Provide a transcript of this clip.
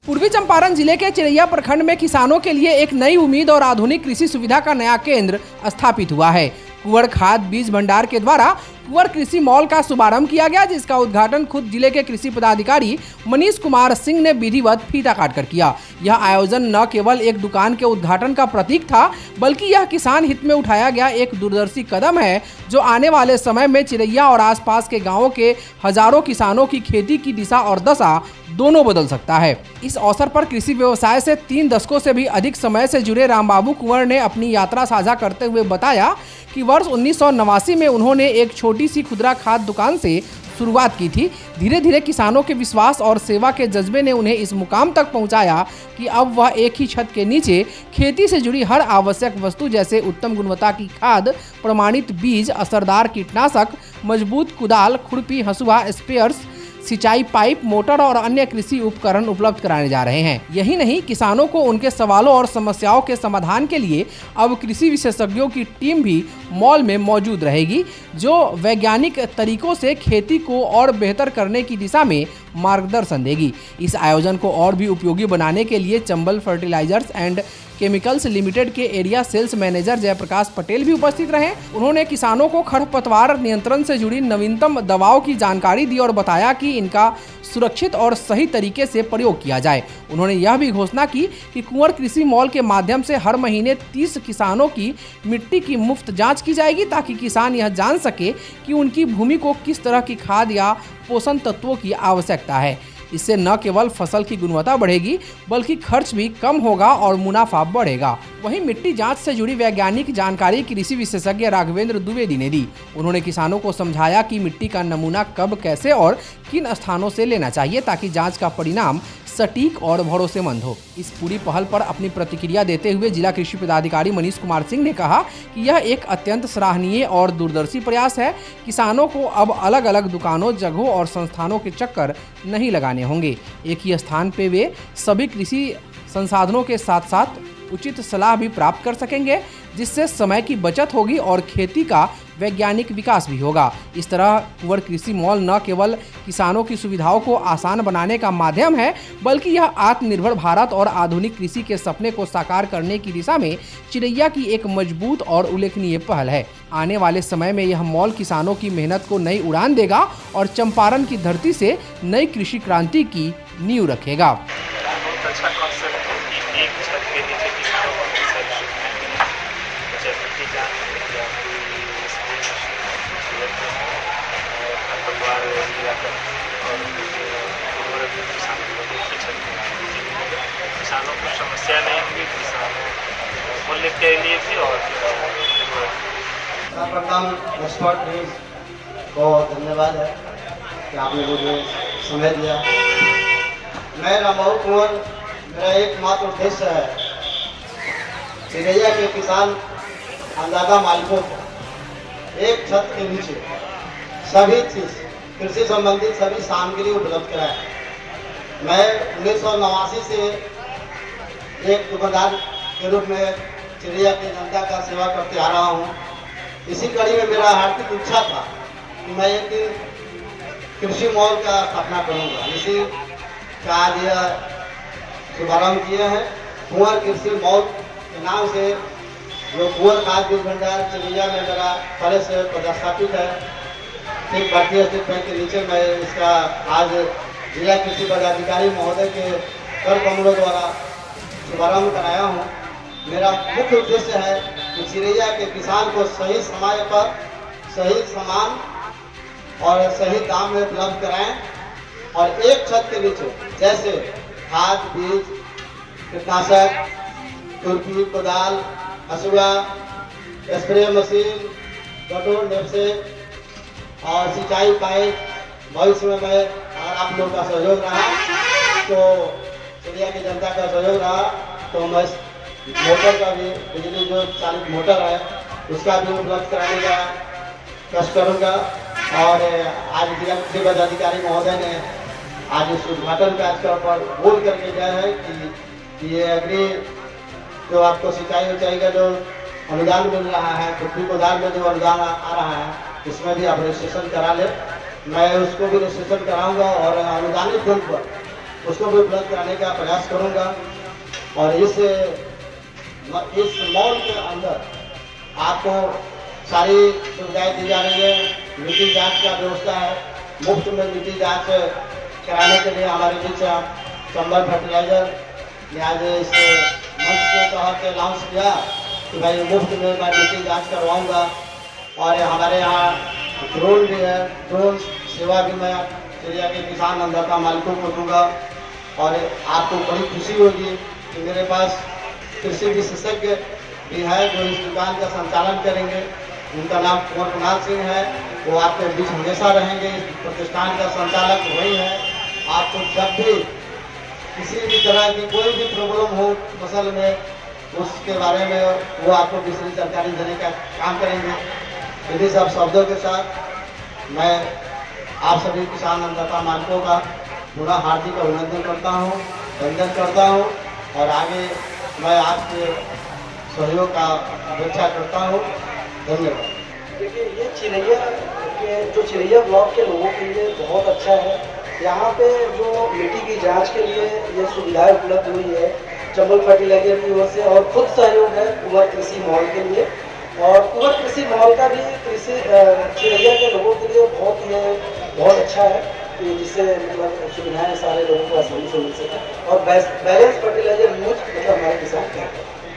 पूर्वी चंपारण जिले के चिरैया प्रखंड में किसानों के लिए एक नई उम्मीद और आधुनिक कृषि सुविधा का नया केंद्र स्थापित हुआ है। कुंवर खाद बीज भंडार के द्वारा कुंवर कृषि मॉल का शुभारंभ किया गया, जिसका उद्घाटन खुद जिले के कृषि पदाधिकारी मनीष कुमार सिंह ने विधिवत फीता काटकर किया। यह आयोजन न केवल एक दुकान के उद्घाटन का प्रतीक था, बल्कि यह किसान हित में उठाया गया एक दूरदर्शी कदम है, जो आने वाले समय में चिरैया और आसपास के गाँवों के हजारों किसानों की खेती की दिशा और दशा दोनों बदल सकता है। इस अवसर पर कृषि व्यवसाय से 3 दशकों से भी अधिक समय से जुड़े रामबाबू कुंवर ने अपनी यात्रा साझा करते हुए बताया कि वर्ष 1989 में उन्होंने एक छोटी सी खुदरा खाद दुकान से शुरुआत की थी। धीरे धीरे किसानों के विश्वास और सेवा के जज्बे ने उन्हें इस मुकाम तक पहुंचाया कि अब वह एक ही छत के नीचे खेती से जुड़ी हर आवश्यक वस्तु जैसे उत्तम गुणवत्ता की खाद, प्रमाणित बीज, असरदार कीटनाशक, मजबूत कुदाल, खुरपी, हंसुआ, स्पेयर्स, सिंचाई पाइप, मोटर और अन्य कृषि उपकरण उपलब्ध कराने जा रहे हैं। यही नहीं, किसानों को उनके सवालों और समस्याओं के समाधान के लिए अब कृषि विशेषज्ञों की टीम भी मॉल में मौजूद रहेगी, जो वैज्ञानिक तरीकों से खेती को और बेहतर करने की दिशा में मार्गदर्शन देगी। इस आयोजन को और भी उपयोगी बनाने के लिए Chambal fertilizers and chemicals limited के area sales manager Jayprakash Patel भी उपस्थित रहे। उन्होंने किसानों को खरपतवार नियंत्रण से जुड़ी नवीनतम दवाओं की जानकारी दी और बताया कि इनका सुरक्षित और सही तरीके से प्रयोग किया जाए। उन्होंने यह भी घोषणा की कि कुंवर कृषि मॉल के माध्यम से हर महीने 30 किसानों की मिट्टी की मुफ्त जांच की जाएगी, ताकि किसान यह जान सके कि उनकी भूमि को किस तरह की खाद या पोषण तत्वों की आवश्यकता है। इससे न केवल फसल की गुणवत्ता बढ़ेगी, बल्कि खर्च भी कम होगा और मुनाफा बढ़ेगा। वहीं मिट्टी जांच से जुड़ी वैज्ञानिक जानकारी कृषि विशेषज्ञ राघवेंद्र द्विवेदी ने दी। उन्होंने किसानों को समझाया कि मिट्टी का नमूना कब, कैसे और किन स्थानों से लेना चाहिए, ताकि जांच का परिणाम सटीक और भरोसेमंद हो। इस पूरी पहल पर अपनी प्रतिक्रिया देते हुए जिला कृषि पदाधिकारी मनीष कुमार सिंह ने कहा कि यह एक अत्यंत सराहनीय और दूरदर्शी प्रयास है। किसानों को अब अलग अलग दुकानों, जगहों और संस्थानों के चक्कर नहीं लगाने होंगे। एक ही स्थान पे वे सभी कृषि संसाधनों के साथ साथ उचित सलाह भी प्राप्त कर सकेंगे, जिससे समय की बचत होगी और खेती का वैज्ञानिक विकास भी होगा। इस तरह कुंवर कृषि मॉल न केवल किसानों की सुविधाओं को आसान बनाने का माध्यम है, बल्कि यह आत्मनिर्भर भारत और आधुनिक कृषि के सपने को साकार करने की दिशा में चिरैया की एक मजबूत और उल्लेखनीय पहल है। आने वाले समय में यह मॉल किसानों की मेहनत को नई उड़ान देगा और चंपारण की धरती से नई कृषि क्रांति की नींव रखेगा। किसानों को समस्या नहीं थी, किसानों मूल्य के लिए थी और सर्वप्रथम एक्सपर्ट न्यूज़ को धन्यवाद है कि आपने मुझे समय दिया। मैं रामबाबू कुंवर, मेरा एकमात्र उद्देश्य है चिरैया के किसान अन्नदाता मालिकों को एक छत के नीचे सभी चीज़ कृषि संबंधित सभी सामग्री उपलब्ध कराएं। मैं 1989 से एक दुकानदार के रूप में चिरैया की जनता का सेवा करते आ रहा हूँ। इसी कड़ी में मेरा हार्दिक इच्छा था कि मैं एक दिन कृषि मॉल का स्थापना करूँगा। इसी का आज यह शुभारम्भ किए हैं। कुंवर कृषि मॉल के नाम से जो कुंवर खाद बीज भंडार चिरैया में मेरा पहले से पदस्थापित है, ठीक भारतीय स्टेट बैंक के नीचे मैं इसका आज जिला कृषि पदाधिकारी महोदय के कर कमलों द्वारा शुभारम्भ कराया हूँ। मेरा मुख्य उद्देश्य है कि चिरैया के किसान को सही समय पर सही सामान और सही दाम में उपलब्ध कराएं और एक छत के नीचे जैसे खाद, बीज, कीटनाशक, खुरपी, कोदाल, हंसुआ, स्प्रे मशीन, कटोर, नेपसेक और सिंचाई पाइप भविष्य में मैं और आप लोगों का सहयोग रहा तो चिरैया की जनता का सहयोग रहा तो मैं मोटर का भी, बिजली जो चालित मोटर है उसका भी उपलब्ध कराने का कष्ट करूँगा। और आज जिला कृषि पदाधिकारी महोदय ने आज इस उद्घाटन कार्यक्रम पर बोल करके गए हैं कि ये अग्नि जो आपको सिंचाई उचाई का जो अनुदान मिल रहा है, खुरपी कोदाल में जो अनुदान आ रहा है, इसमें भी आप रजिस्ट्रेशन करा ले। मैं उसको भी रजिस्ट्रेशन कराऊंगा और अनुदानित धन पर उसको भी उपलब्ध कराने का प्रयास करूंगा। और इस मॉल के अंदर आपको सारी सुविधाएं दी जा रही है। मिट्टी जांच का व्यवस्था है, मुफ्त में मिट्टी जांच कराने के लिए हमारे बीच चंबल फर्टिलाइजर ने आज इस मंच के तहत अनाउंस किया कि भाई मुफ्त में मैं मिट्टी जांच करवाऊंगा। और हमारे यहाँ ड्रोन भी है, ड्रोन सेवा भी मैं चिड़िया के किसान अन्नदाता मालिकों को दूंगा। और आपको बड़ी खुशी होगी कि मेरे पास कृषि विशेषज्ञ भी है जो इस दुकान का संचालन करेंगे। उनका नाम कुंवर कुणाल सिंह है, वो आपके बीच हमेशा रहेंगे। इस प्रतिष्ठान का संचालक वही है। आपको जब भी किसी भी तरह की कोई भी प्रॉब्लम हो फसल में, उसके बारे में वो आपको विशेष जानकारी देने का काम करेंगे। इन्हीं सब शब्दों के साथ मैं आप सभी किसान अन्नदाता मालिकों का पुनः हार्दिक अभिनंदन करता हूँ, वंदन करता हूँ। और आगे मैं आपके सहयोग का अपेक्षा करता हूँ। धन्यवाद। देखिए, ये चिरैया के जो चिरैया ब्लॉक के लोगों के लिए बहुत अच्छा है। यहाँ पे जो मिट्टी की जांच के लिए ये सुविधाएं उपलब्ध हुई है चंबल फर्टिलाइजर की ओर से, और खुद सहयोग है कुंवर कृषि मॉल के लिए। और कुंवर कृषि मॉल का भी कृषि चिरैया के लोगों के लिए बहुत अच्छा है कि जिससे मतलब सुविधाएं सारे लोगों को आसानी से मिल सके। और बैलेंस फर्टिलाइजर यूज मतलब हमारे किसान करते हैं।